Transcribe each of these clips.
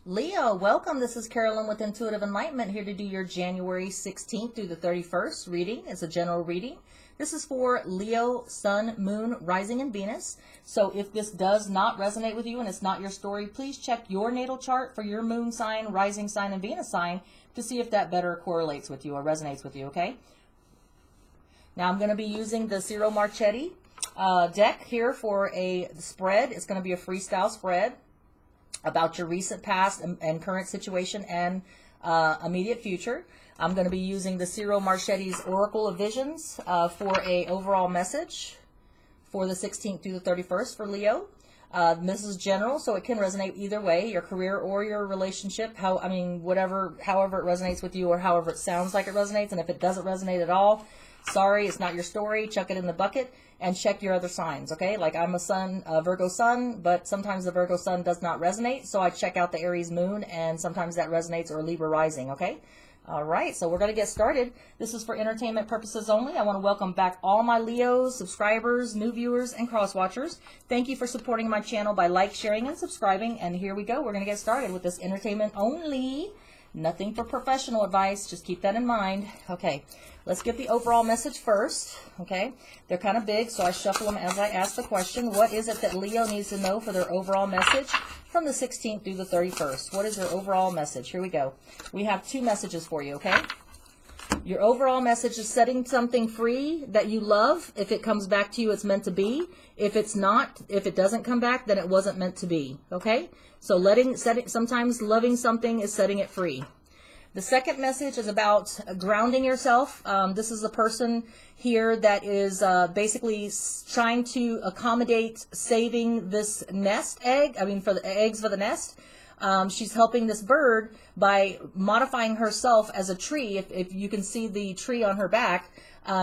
Leo, welcome. This is Carolyn with Intuitive Enlightenment, here to do your January 16th through the 31st reading. It's a general reading. This is for Leo, Sun, Moon, Rising, and Venus. So if this does not resonate with you and it's not your story, please check your natal chart for your moon sign, rising sign, and Venus sign to see if that better correlates with you or resonates with you, okay? Now I'm going to be using the Ciro Marchetti deck here for a spread. It's going to be a freestyle spread about your recent past and current situation and immediate future. I'm going to be using the Ciro Marchetti's Oracle of Visions for a overall message for the 16th through the 31st for Leo. This is general, so it can resonate either way, your career or your relationship, however it resonates with you or however it sounds like it resonates. And if it doesn't resonate at all, sorry, it's not your story. Chuck it in the bucket and check your other signs, okay? Like I'm a Virgo sun, but sometimes the Virgo sun does not resonate, so I check out the Aries moon, and sometimes that resonates, or Libra rising, okay? All right, so we're going to get started. This is for entertainment purposes only. I want to welcome back all my Leos, subscribers, new viewers, and cross-watchers. Thank you for supporting my channel by sharing, and subscribing. And here we go. We're going to get started with this entertainment only. Nothing for professional advice. Just keep that in mind. Okay, let's get the overall message first. Okay, they're kind of big, so I shuffle them as I ask the question. What is it that Leo needs to know for their overall message from the 16th through the 31st? What is their overall message? Here we go. We have two messages for you, okay? Your overall message is setting something free that you love. If it comes back to you, it's meant to be. If it's not, if it doesn't come back, then it wasn't meant to be. Okay? So sometimes loving something is setting it free. The second message is about grounding yourself. This is a person here that is basically trying to accommodate saving this nest egg. For the eggs for the nest. She's helping this bird by modifying herself as a tree, if you can see the tree on her back.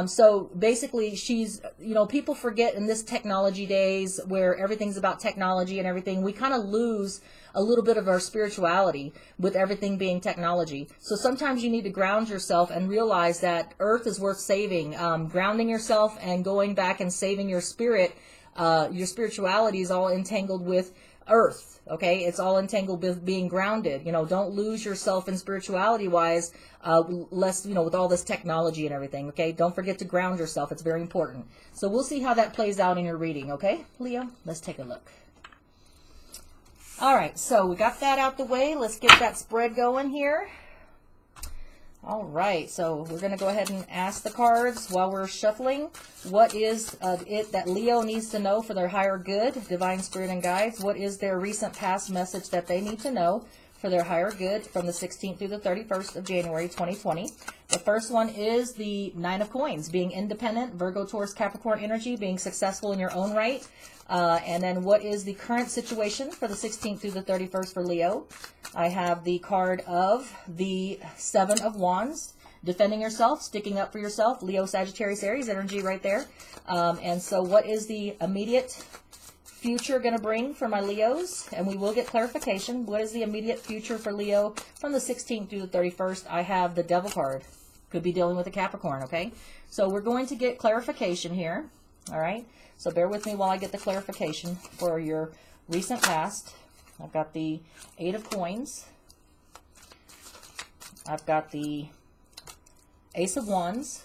So basically she's, people forget in this technology days where everything's about technology and everything, we kind of lose a little bit of our spirituality with everything being technology. So sometimes you need to ground yourself and realize that Earth is worth saving. Grounding yourself and going back and saving your spirit, your spirituality is all entangled with Earth. Okay, it's all entangled with being grounded. Don't lose yourself in spirituality wise, less, with all this technology and everything. Okay, don't forget to ground yourself. It's very important. So we'll see how that plays out in your reading. Okay, Leo, let's take a look. All right, so we got that out the way. Let's get that spread going here. All right, so we're going to go ahead and ask the cards while we're shuffling. What is it that Leo needs to know for their higher good, divine spirit and guides? What is their recent past message that they need to know for their higher good from the 16th through the 31st of January 2020? The first one is the Nine of Coins, being independent, Virgo, Taurus, Capricorn energy, being successful in your own right. And then what is the current situation for the 16th through the 31st for Leo? I have the card of the Seven of Wands, defending yourself, sticking up for yourself, Leo, Sagittarius, Aries energy right there. And so what is the immediate future going to bring for my Leos? And we will get clarification. What is the immediate future for Leo from the 16th through the 31st? I have the Devil card. Could be dealing with a Capricorn, okay? So we're going to get clarification here, all right? So bear with me while I get the clarification for your recent past. I've got the Eight of Coins. I've got the Ace of Wands.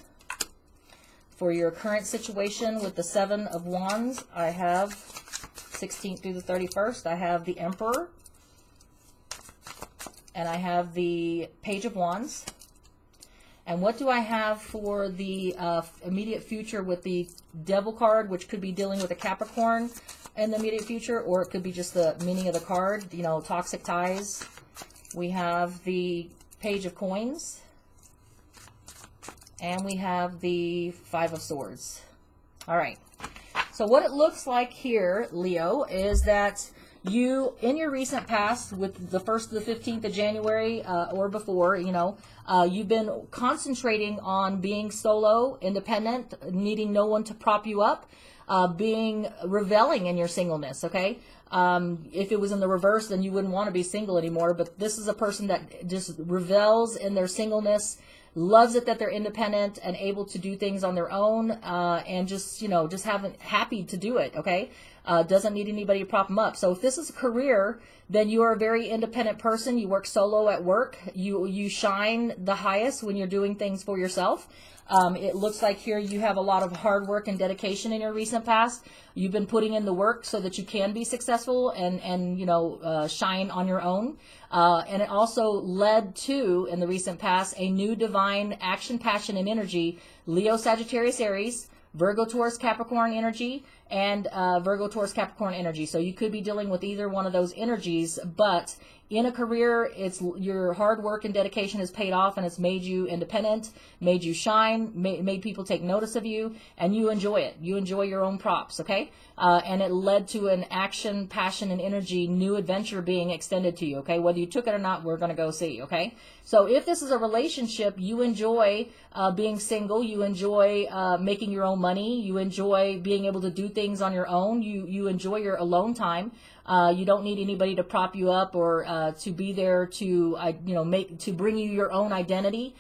For your current situation with the Seven of Wands, I have 16th through the 31st. I have the Emperor. And I have the Page of Wands. And what do I have for the immediate future with the Devil card, which could be dealing with a Capricorn in the immediate future, or it could be just the meaning of the card, toxic ties. We have the Page of Coins. And we have the Five of Swords. All right. So what it looks like here, Leo, is that you, in your recent past, with the 1st to the 15th of January or before, you've been concentrating on being solo, independent, needing no one to prop you up, reveling in your singleness, okay? If it was in the reverse, then you wouldn't want to be single anymore, but this is a person that just revels in their singleness, loves it that they're independent and able to do things on their own, and just, just happy to do it, okay? Doesn't need anybody to prop them up. So if this is a career, then you are a very independent person. You work solo at work. You shine the highest when you're doing things for yourself. It looks like here you have a lot of hard work and dedication in your recent past. You've been putting in the work so that you can be successful and shine on your own. And it also led to, in the recent past, a new divine action, passion, and energy. Leo, Sagittarius, Aries, Virgo, Taurus, Capricorn energy, and Virgo, Taurus, Capricorn energy. So you could be dealing with either one of those energies, but in a career, it's your hard work and dedication has paid off, and it's made you independent, made you shine, made people take notice of you, and you enjoy it. You enjoy your own props, okay? And it led to an action, passion, and energy, new adventure being extended to you, okay? Whether you took it or not, we're going to go see, okay? So if this is a relationship, you enjoy being single, you enjoy making your own money, you enjoy being able to do things on your own, you enjoy your alone time. You don't need anybody to prop you up or to be there to to bring you your own identity.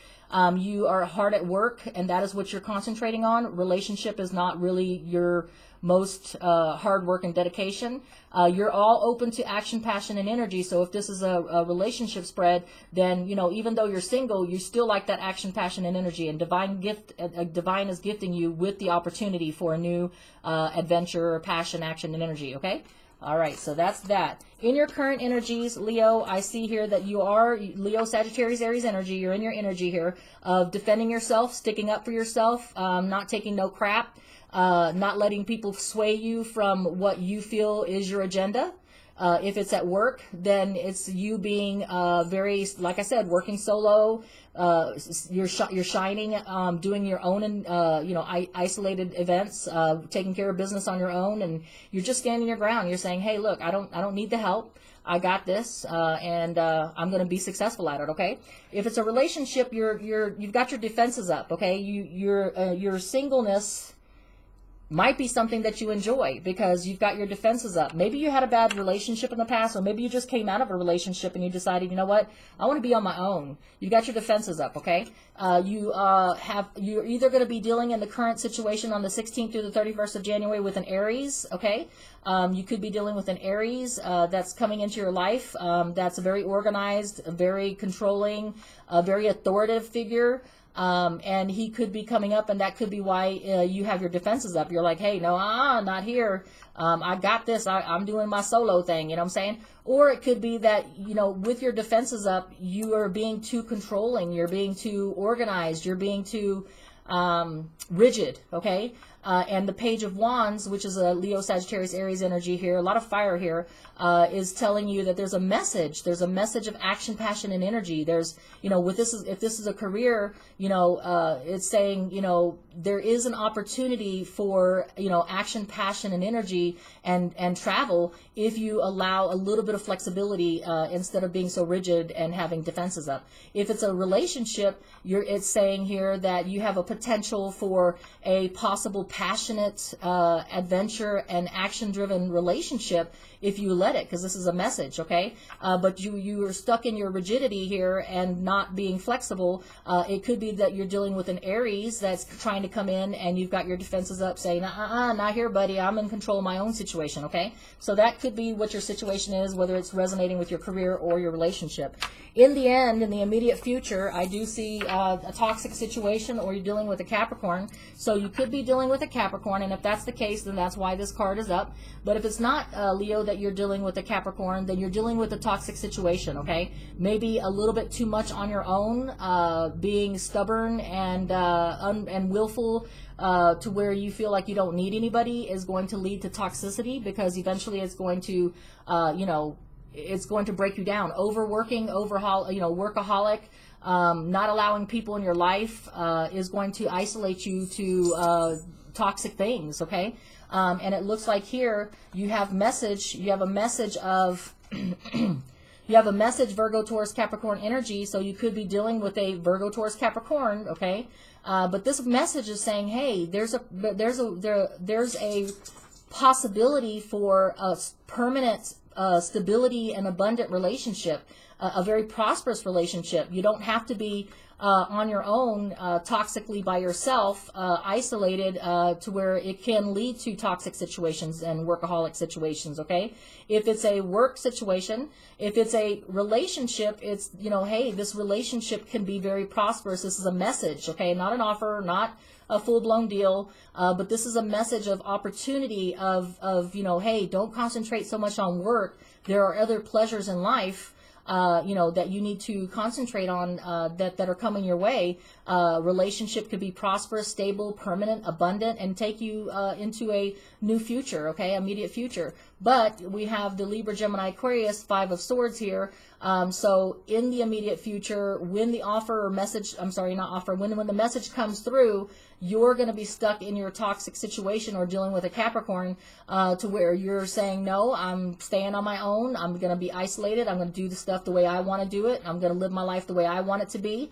You are hard at work, and that is what you're concentrating on. Relationship is not really your most hard work and dedication. You're all open to action, passion, and energy. So if this is a relationship spread, then even though you're single, you still like that action, passion, and energy. And divine is gifting you with the opportunity for a new adventure, passion, action, and energy. Okay. All right, so that's that. In your current energies, Leo, I see here that you are Leo, Sagittarius, Aries energy. You're in your energy here of defending yourself, sticking up for yourself, not taking no crap, not letting people sway you from what you feel is your agenda. If it's at work, then it's you being very, like I said, working solo. You're shining, doing your own, isolated events, taking care of business on your own, and you're just standing your ground. You're saying, hey, look, I don't need the help. I got this, and I'm going to be successful at it. Okay. If it's a relationship, you've got your defenses up. Okay. Your singleness might be something that you enjoy because you've got your defenses up. Maybe you had a bad relationship in the past, or maybe you just came out of a relationship and you decided, you know what, I want to be on my own. You've got your defenses up, okay? You're either going to be dealing in the current situation on the 16th through the 31st of January with an Aries, okay? You could be dealing with an Aries that's coming into your life, that's very organized, very controlling, a very authoritative figure. And he could be coming up, and that could be why you have your defenses up. You're like, hey, no, not here. I got this. I'm doing my solo thing. You know what I'm saying? Or it could be that, with your defenses up, you are being too controlling. You're being too organized. You're being too rigid, okay? And the Page of Wands, which is a Leo, Sagittarius, Aries energy here, a lot of fire here, is telling you that there's a message. There's a message of action, passion, and energy. There's, if this is a career, it's saying, there is an opportunity for, action, passion, and energy and travel if you allow a little bit of flexibility instead of being so rigid and having defenses up. If it's a relationship, it's saying here that you have a potential for a possible passionate, adventure and action-driven relationship if you let it, because this is a message, okay? But you are stuck in your rigidity here and not being flexible. It could be that you're dealing with an Aries that's trying to come in, and you've got your defenses up saying, not here, buddy. I'm in control of my own situation, okay? So that could be what your situation is, whether it's resonating with your career or your relationship. In the end, in the immediate future, I do see a toxic situation, or you're dealing with a Capricorn. So you could be dealing with a Capricorn, and if that's the case, then that's why this card is up. But if it's not, Leo, that you're dealing with a Capricorn, then you're dealing with a toxic situation, okay? Maybe a little bit too much on your own, being stubborn and willful to where you feel like you don't need anybody is going to lead to toxicity, because eventually it's going to, it's going to break you down. Overworking, workaholic, not allowing people in your life is going to isolate you to toxic things, okay? And it looks like here you have a message of you have a message, Virgo, Taurus, Capricorn energy, so you could be dealing with a Virgo, Taurus, Capricorn, okay? But this message is saying, hey, there's a possibility for a permanent stability and abundant relationship, a very prosperous relationship. You don't have to be on your own, toxically by yourself, isolated, to where it can lead to toxic situations and workaholic situations, okay? If it's a work situation, if it's a relationship, it's, you know, hey, this relationship can be very prosperous. This is a message, okay? Not an offer, not a full-blown deal, but this is a message of opportunity of, you know, hey, don't concentrate so much on work. There are other pleasures in life, you know, that you need to concentrate on, that are coming your way. Relationship could be prosperous, stable, permanent, abundant, and take you into a new future, okay, immediate future. But we have the Libra, Gemini, Aquarius, Five of Swords here. So in the immediate future, when the offer or message, I'm sorry, not offer, when the message comes through, you're going to be stuck in your toxic situation or dealing with a Capricorn, to where you're saying, no, I'm staying on my own. I'm going to be isolated. I'm going to do the stuff the way I want to do it. I'm going to live my life the way I want it to be,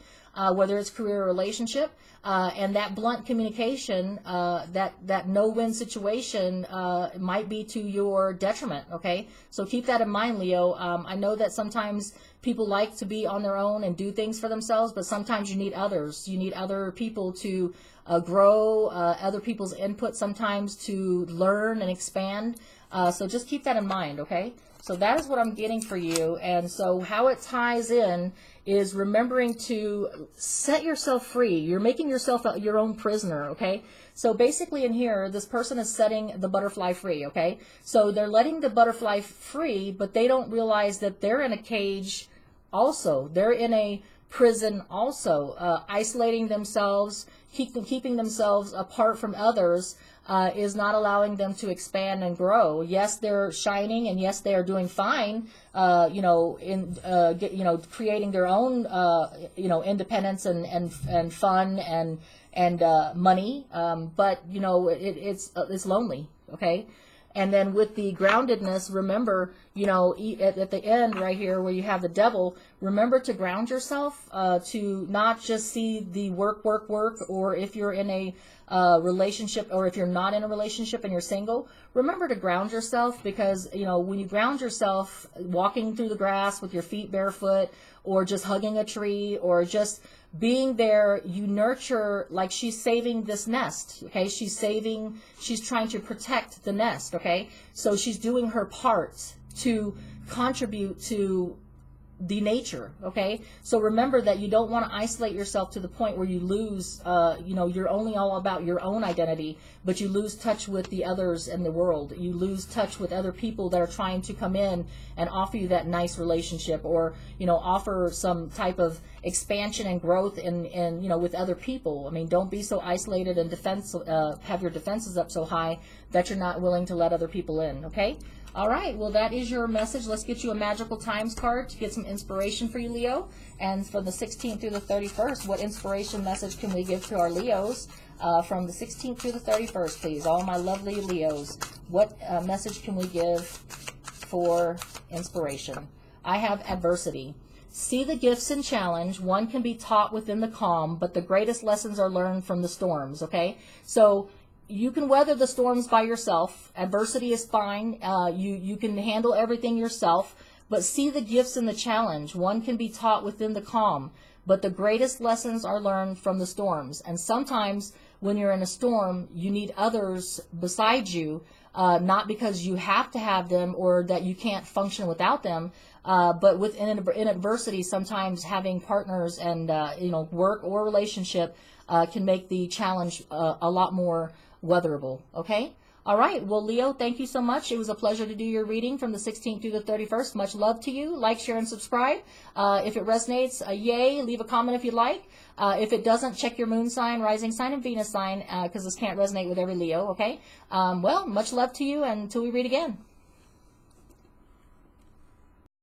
whether it's career or relationship. And that blunt communication, that no-win situation, might be to your detriment, okay? So keep that in mind, Leo. I know that sometimes people like to be on their own and do things for themselves, but sometimes you need others. You need other people to grow, other people's input sometimes to learn and expand. So just keep that in mind, okay? So that is what I'm getting for you. And so how it ties in is remembering to set yourself free. You're making yourself your own prisoner, okay? So basically in here, this person is setting the butterfly free, okay? So they're letting the butterfly free, but they don't realize that they're in a cage also. They're in a prison also, isolating themselves, keeping themselves apart from others, is not allowing them to expand and grow. Yes, they're shining, and yes, they are doing fine, you know, in you know, creating their own you know, independence and fun and money, but you know, it's lonely, okay? And then with the groundedness, remember, you know, at the end right here where you have the devil, remember to ground yourself, to not just see the work, or if you're in a relationship, or if you're not in a relationship and you're single, remember to ground yourself, because, you know, when you ground yourself, walking through the grass with your feet barefoot, or just hugging a tree, or just being there, you nurture, like she's saving this nest, okay? She's trying to protect the nest, okay? So she's doing her part to contribute to the nature, okay? So remember that you don't want to isolate yourself to the point where you lose, you know, you're only all about your own identity, but you lose touch with the others in the world. You lose touch with other people that are trying to come in and offer you that nice relationship, or, you know, offer some type of expansion and growth in you know, with other people. I mean, don't be so isolated and have your defenses up so high that you're not willing to let other people in, okay? All right, well, that is your message. Let's get you a Magical Times card to get some inspiration for you, Leo. And from the 16th through the 31st, what inspiration message can we give to our Leos from the 16th through the 31st, please? All my lovely Leos, what message can we give for inspiration? I have adversity. See the gifts and challenge. One can be taught within the calm, but the greatest lessons are learned from the storms, okay? So you can weather the storms by yourself. Adversity is fine. You can handle everything yourself, but see the gifts in the challenge. One can be taught within the calm, but the greatest lessons are learned from the storms. And sometimes when you're in a storm, you need others beside you, not because you have to have them or that you can't function without them, but in adversity, sometimes having partners and you know, work or relationship can make the challenge a lot more weatherable, okay? All right, well, Leo, thank you so much. It was a pleasure to do your reading from the 16th through the 31st. Much love to you. Like, share, and subscribe. If it resonates, yay. Leave a comment if you like. If it doesn't, check your moon sign, rising sign, and Venus sign, because this can't resonate with every Leo, okay? Well, much love to you, and until we read again.